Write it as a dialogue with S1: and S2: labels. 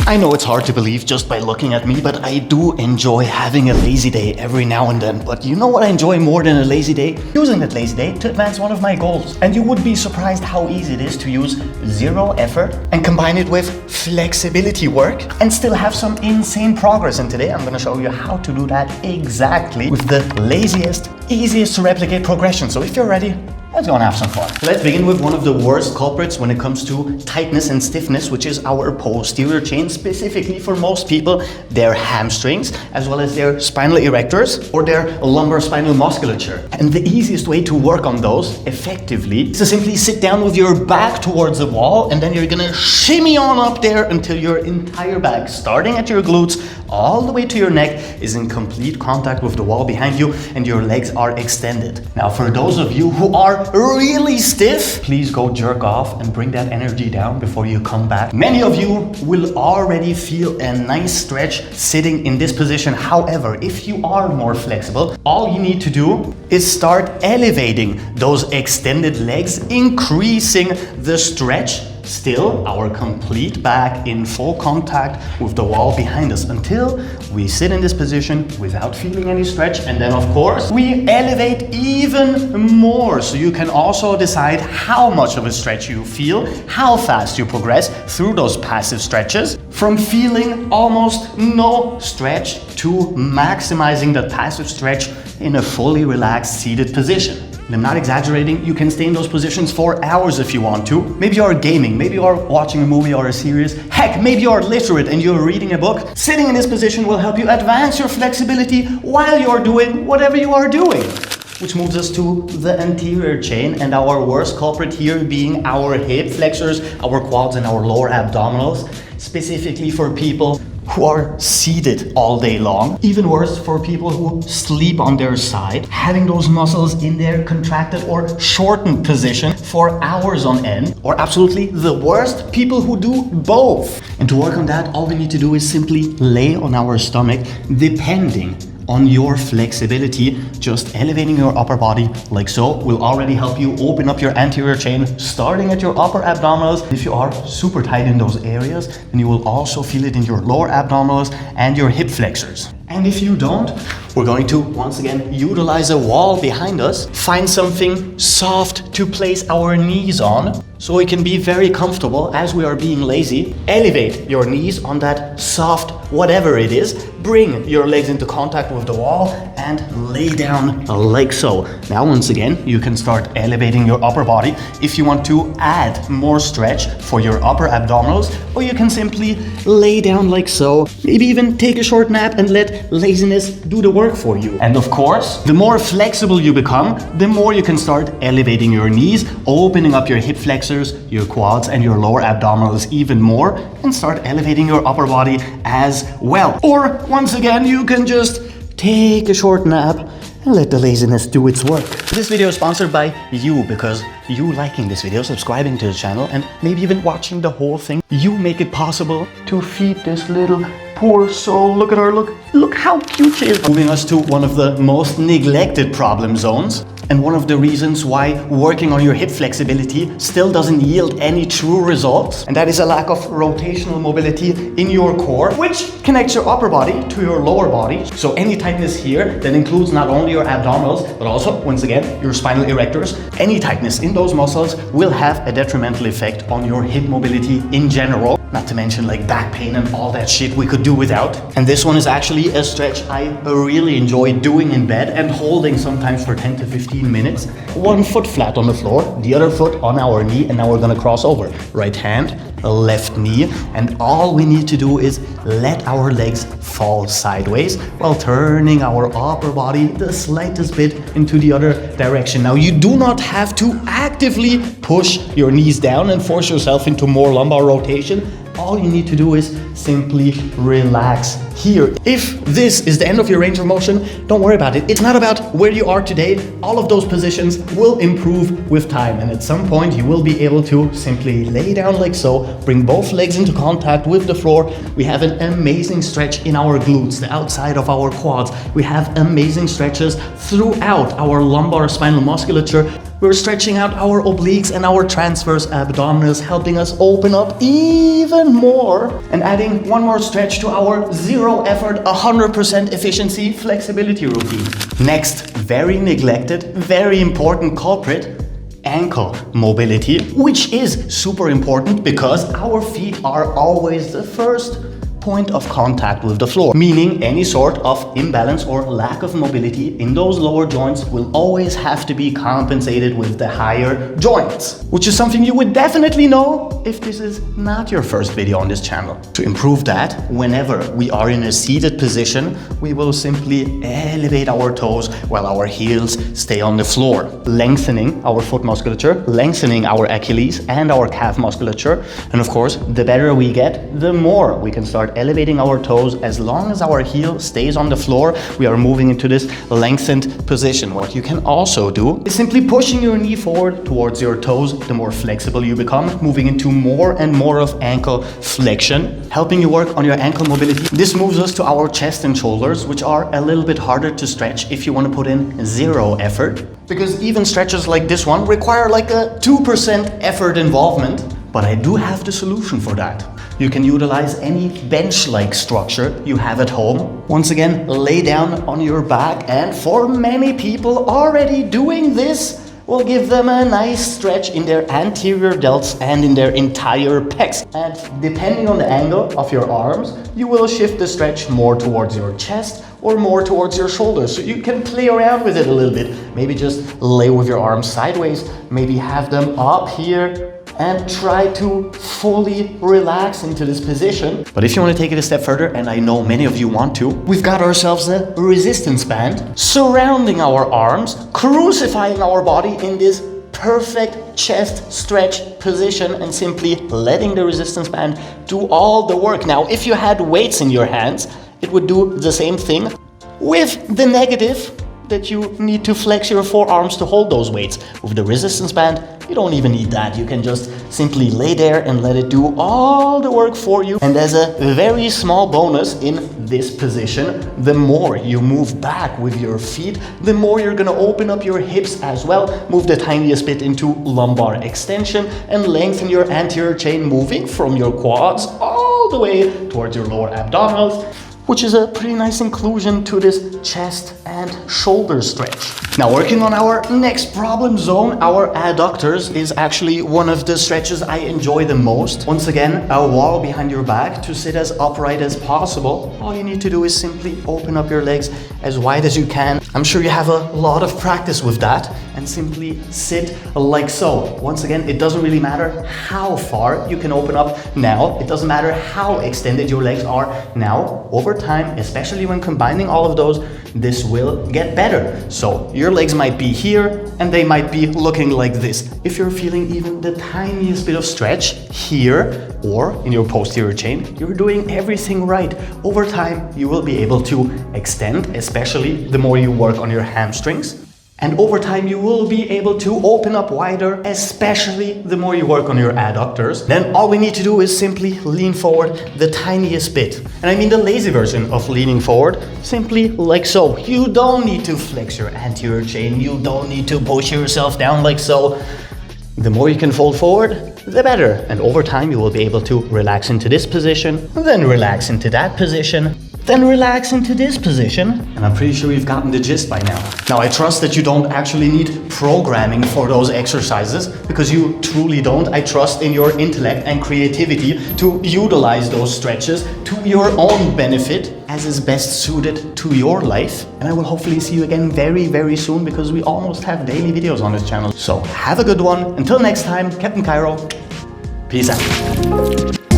S1: I know it's hard to believe just by looking at me, but I do enjoy having a lazy day every now and then. But you know what I enjoy more than a lazy day? Using that lazy day to advance one of my goals. And you would be surprised how easy it is to use zero effort and combine it with flexibility work and still have some insane progress. And today I'm going to show you how to do that exactly with the laziest, easiest to replicate progression. So if you're ready, let's go and have some fun. Let's begin with one of the worst culprits when it comes to tightness and stiffness, which is our posterior chain. Specifically for most people, their hamstrings, as well as their spinal erectors or their lumbar spinal musculature. And the easiest way to work on those effectively is to simply sit down with your back towards the wall, and then you're gonna shimmy on up there until your entire back, starting at your glutes, all the way to your neck, is in complete contact with the wall behind you and your legs are extended. Now, for those of you who are really stiff, please go jerk off and bring that energy down before you come back. Many of you will already feel a nice stretch sitting in this position. However, if you are more flexible, all you need to do is start elevating those extended legs, increasing the stretch. Still, our complete back in full contact with the wall behind us until we sit in this position without feeling any stretch. And then, of course, we elevate even more. So you can also decide how much of a stretch you feel, how fast you progress through those passive stretches, from feeling almost no stretch to maximizing that passive stretch in a fully relaxed seated position. And I'm not exaggerating, you can stay in those positions for hours if you want to. Maybe you're gaming, maybe you're watching a movie or a series. Heck, maybe you're literate and you're reading a book. Sitting in this position will help you advance your flexibility while you're doing whatever you are doing. Which moves us to the anterior chain, and our worst culprit here being our hip flexors, our quads and our lower abdominals, specifically for people who are seated all day long. Even worse for people who sleep on their side, having those muscles in their contracted or shortened position for hours on end. Or absolutely the worst, people who do both. And to work on that, all we need to do is simply lay on our stomach, depending on your flexibility. Just elevating your upper body like so will already help you open up your anterior chain, starting at your upper abdominals. If you are super tight in those areas, then you will also feel it in your lower abdominals and your hip flexors. And if you don't, we're going to once again utilize a wall behind us, find something soft to place our knees on so we can be very comfortable as we are being lazy. Elevate your knees on that soft whatever it is, bring your legs into contact with the wall and lay down like so. Now once again, you can start elevating your upper body if you want to add more stretch for your upper abdominals, or you can simply lay down like so, maybe even take a short nap and let laziness do the work for you. And of course, the more flexible you become, the more you can start elevating your knees, opening up your hip flexors, your quads and your lower abdominals even more, and start elevating your upper body as well. Or once again, you can just take a short nap and let the laziness do its work. This video is sponsored by you, because you liking this video, subscribing to the channel, and maybe even watching the whole thing, you make it possible to feed this little poor soul. Look at her, look how cute she is. Moving us to one of the most neglected problem zones, and one of the reasons why working on your hip flexibility still doesn't yield any true results, and that is a lack of rotational mobility in your core, which connects your upper body to your lower body. So any tightness here that includes not only your abdominals, but also, once again, your spinal erectors, any tightness in those muscles will have a detrimental effect on your hip mobility in general. Not to mention like back pain and all that shit we could do without. And this one is actually a stretch I really enjoy doing in bed and holding sometimes for 10 to 15 minutes. One foot flat on the floor, the other foot on our knee, and now we're gonna cross over. Right hand, left knee, and all we need to do is let our legs fall sideways while turning our upper body the slightest bit into the other direction. Now, you do not have to actively push your knees down and force yourself into more lumbar rotation. All you need to do is simply relax here. If this is the end of your range of motion, don't worry about it. It's not about where you are today. All of those positions will improve with time, and at some point you will be able to simply lay down like so, bring both legs into contact with the floor. We have an amazing stretch in our glutes, the outside of our quads. We have amazing stretches throughout our lumbar spinal musculature. We're stretching out our obliques and our transverse abdominals, helping us open up even more and adding one more stretch to our 0 effort, 100% efficiency flexibility routine. Next, very neglected, very important culprit, ankle mobility, which is super important because our feet are always the first point of contact with the floor, meaning any sort of imbalance or lack of mobility in those lower joints will always have to be compensated with the higher joints, which is something you would definitely know if this is not your first video on this channel. To improve that, whenever we are in a seated position, we will simply elevate our toes while our heels stay on the floor, lengthening our foot musculature, lengthening our Achilles and our calf musculature. And of course, the better we get, the more we can start elevating our toes. As long as our heel stays on the floor, we are moving into this lengthened position. What you can also do is simply pushing your knee forward towards your toes. The more flexible you become, moving into more and more of ankle flexion, helping you work on your ankle mobility. This moves us to our chest and shoulders, which are a little bit harder to stretch if you want to put in 0 effort, because even stretches like this one require like a 2% effort involvement. But I do have the solution for that. You can utilize any bench-like structure you have at home. Once again, lay down on your back, and for many people already doing this will give them a nice stretch in their anterior delts and in their entire pecs. And depending on the angle of your arms, you will shift the stretch more towards your chest or more towards your shoulders. So you can play around with it a little bit. Maybe just lay with your arms sideways, maybe have them up here, and try to fully relax into this position. But if you want to take it a step further, and I know many of you want to, we've got ourselves a resistance band surrounding our arms, crucifying our body in this perfect chest stretch position and simply letting the resistance band do all the work. Now, if you had weights in your hands, it would do the same thing, with the negative that you need to flex your forearms to hold those weights. With the resistance band, you don't even need that. You can just simply lay there and let it do all the work for you. And as a very small bonus in this position, the more you move back with your feet, the more you're gonna open up your hips as well, move the tiniest bit into lumbar extension and lengthen your anterior chain, moving from your quads all the way towards your lower abdominals, which is a pretty nice inclusion to this chest and shoulder stretch. Now, working on our next problem zone, our adductors, is actually one of the stretches I enjoy the most. Once again, a wall behind your back to sit as upright as possible. All you need to do is simply open up your legs as wide as you can. I'm sure you have a lot of practice with that, and simply sit like so. Once again, it doesn't really matter how far you can open up now. It doesn't matter how extended your legs are now. Over time, especially when combining all of those, this will get better. So your legs might be here and they might be looking like this. If you're feeling even the tiniest bit of stretch here or in your posterior chain, you're doing everything right. Over time, you will be able to extend, especially the more you work on your hamstrings. And over time, you will be able to open up wider, especially the more you work on your adductors. Then all we need to do is simply lean forward the tiniest bit. And I mean the lazy version of leaning forward, simply like so. You don't need to flex your anterior chain. You don't need to push yourself down like so. The more you can fold forward, the better. And over time, you will be able to relax into this position, then relax into that position, then relax into this position. And I'm pretty sure you've gotten the gist by now. Now, I trust that you don't actually need programming for those exercises, because you truly don't. I trust in your intellect and creativity to utilize those stretches to your own benefit as is best suited to your life. And I will hopefully see you again very, very soon, because we almost have daily videos on this channel. So have a good one. Until next time, Captain Cairo. Peace out.